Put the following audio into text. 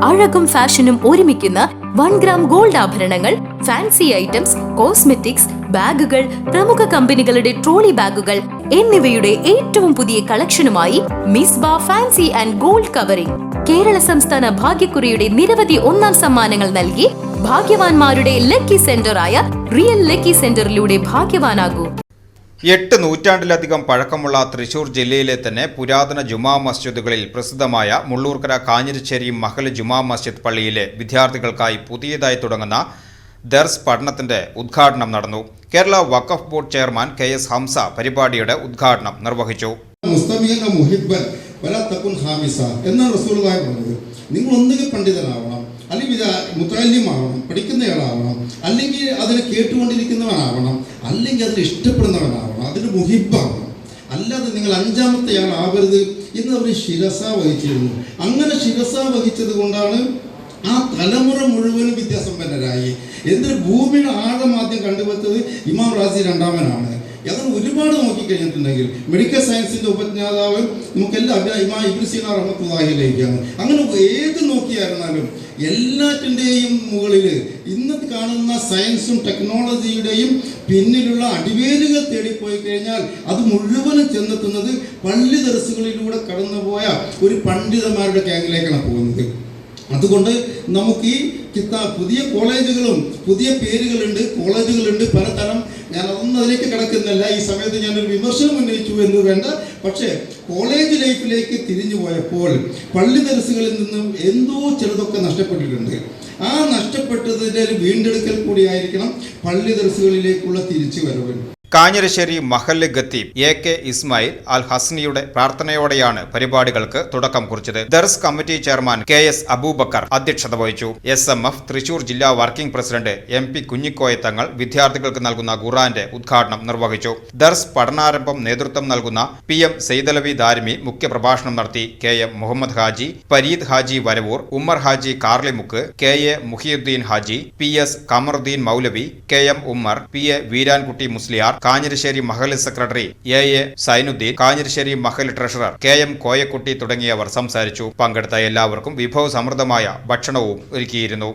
അഴകും ഫാഷനും ഒരുമിക്കുന്ന 1 gram gold ആഭരണങ്ങൾ, ഫാൻസി ഐറ്റംസ്, കോസ്മെറ്റിക്സ്, ബാഗുകൾ, പ്രമുഖ കമ്പനികളുടെ ട്രോളി ബാഗുകൾ എന്നിവയുടെ ഏറ്റവും പുതിയ കളക്ഷനുമായി Misba fancy and gold covering Kerala സംസ്ഥാന ഭാഗ്യക്കുറിയുടെ നിരവധി ഒന്നാം സമ്മാനങ്ങൾ നൽകി ഭാഗ്യവാന്മാരുടെ ലക്കി സെന്ററായ റിയൽ ലക്കി സെന്ററിലൂടെ ഭാഗ്യവാനാകൂ. 8 നൂറ്റാണ്ടിലധികം പഴക്കമുള്ള തൃശൂർ ജില്ലയിലെ തന്നെ പുരാതന ജുമാ മസ്ജിദുകളിൽ പ്രസിദ്ധമായ മുള്ളൂർക്കര കാഞ്ഞിരശ്ശേരി മഹൽ ജുമാ മസ്ജിദ് പള്ളിയിലെ വിദ്യാർത്ഥികൾക്കായി പുതിയതായി തുടങ്ങുന്ന ദർസ് പഠനത്തിന്റെ ഉദ്ഘാടനം നടന്നു. കേരള വഖഫ് ബോർഡ് ചെയർമാൻ KS ഹംസ പരിപാടിയുടെ ഉദ്ഘാടനം നിർവഹിച്ചു. നിങ്ങൾ ഒന്നുകിൽ പണ്ഡിതനാവണം, അല്ലെങ്കിൽ മുത്തല്ലിമാവണം, പഠിക്കുന്നയാളാവണം, അല്ലെങ്കിൽ അതിനെ കേട്ടുകൊണ്ടിരിക്കുന്നവനാവണം, അല്ലെങ്കിൽ അതിന് ഇഷ്ടപ്പെടുന്നവനാവണം, അതിന് മുഹിബാവണം. അല്ലാതെ നിങ്ങൾ 5ാമത്തെ ആളാവരുത് എന്ന് അവർ ശിരസ വഹിച്ചിരുന്നു. അങ്ങനെ ശിരസ വഹിച്ചത് കൊണ്ടാണ് ആ തലമുറ മുഴുവനും വിദ്യാസമ്പന്നരായി. എന്തൊരു ഭൂമിയുടെ ആഴം ആദ്യം കണ്ടുപിടുത്തത് ഇമാം റാസി രണ്ടാമനാണ്. അങ്ങനെ ഒരുപാട് നോക്കിക്കഴിഞ്ഞിട്ടുണ്ടെങ്കിൽ മെഡിക്കൽ സയൻസിൻ്റെ ഉപജ്ഞാതാവ് നമുക്കെല്ലാം ഇമാം ഇബ്നു സീന റഹ്മത്തുള്ളാഹിയിലേക്കാണ്. അങ്ങനെ ഏത് നോക്കിയായിരുന്നാലും എല്ലാറ്റിൻ്റെയും മുകളിൽ ഇന്നത്തെ കാണുന്ന സയൻസും ടെക്നോളജിയുടെയും പിന്നിലുള്ള അടിവേരുകൾ തേടിപ്പോയി കഴിഞ്ഞാൽ അത് മുഴുവനും ചെന്നെത്തുന്നത് പള്ളി ദർസുകളിലൂടെ കടന്നുപോയ ഒരു പണ്ഡിതന്മാരുടെ ഗ്യാങ്ങിലേക്കാണ് പോകുന്നത്. അതുകൊണ്ട് നമുക്ക് ഈ പുതിയ കോളേജുകളും പുതിയ പേരുകളുണ്ട്, കോളേജുകളുണ്ട് പലതരം. ഞാൻ അതൊന്നും അതിലേക്ക് കിടക്കുന്നില്ല. ഈ സമയത്ത് ഞാനൊരു വിമർശനം ഉന്നയിച്ചു എന്ന് വേണ്ട. പക്ഷേ കോളേജ് ലൈഫിലേക്ക് തിരിഞ്ഞു പോയപ്പോൾ പള്ളി ദർസുകളിൽ നിന്നും എന്തോ ചിലതൊക്കെ നഷ്ടപ്പെട്ടിട്ടുണ്ട്. ആ നഷ്ടപ്പെട്ടതിൻ്റെ ഒരു വീണ്ടെടുക്കൽ കൂടിയായിരിക്കണം പള്ളി ദർസുകളിലേക്കുള്ള തിരിച്ചുവരവ്. കാഞ്ഞിരശ്ശേരി മഹല്ല് ഖത്തീബ് AK ഇസ്മായിൽ അൽ ഹസ്നിയുടെ പ്രാർത്ഥനയോടെയാണ് പരിപാടികൾക്ക് തുടക്കം കുറിച്ചത്. ദർസ് കമ്മിറ്റി ചെയർമാൻ KS അബൂബക്കർ അധ്യക്ഷത വഹിച്ചു. SMF തൃശൂർ ജില്ലാ വർക്കിംഗ് പ്രസിഡന്റ് MP കുഞ്ഞിക്കോയ തങ്ങൾ വിദ്യാർത്ഥികൾക്ക് നൽകുന്ന ഖുർആന്റെ ഉദ്ഘാടനം നിർവഹിച്ചു. ദർസ് പഠനാരംഭം നേതൃത്വം നൽകുന്ന PM സെയ്ദലവി ദാരിമി മുഖ്യപ്രഭാഷണം നടത്തി. KM Muhammad Haji, Pareed Haji Varavoor, Ummer Haji Karlimukku, KA Muhiyuddin Haji, PS Kamaruddin Maulavi, KM Ummer, PA Veerankutty Musliyar, Kanhirassery മഹൽ സെക്രട്ടറി AA സൈനുദ്ദീൻ, കാഞ്ഞിരശ്ശേരി മഹൽ ട്രഷറർ KM കോയക്കുട്ടി തുടങ്ങിയവർ സംസാരിച്ചു. പങ്കെടുത്ത എല്ലാവർക്കും വിഭവസമൃദ്ധമായ ഭക്ഷണവും ഒരുക്കിയിരുന്നു.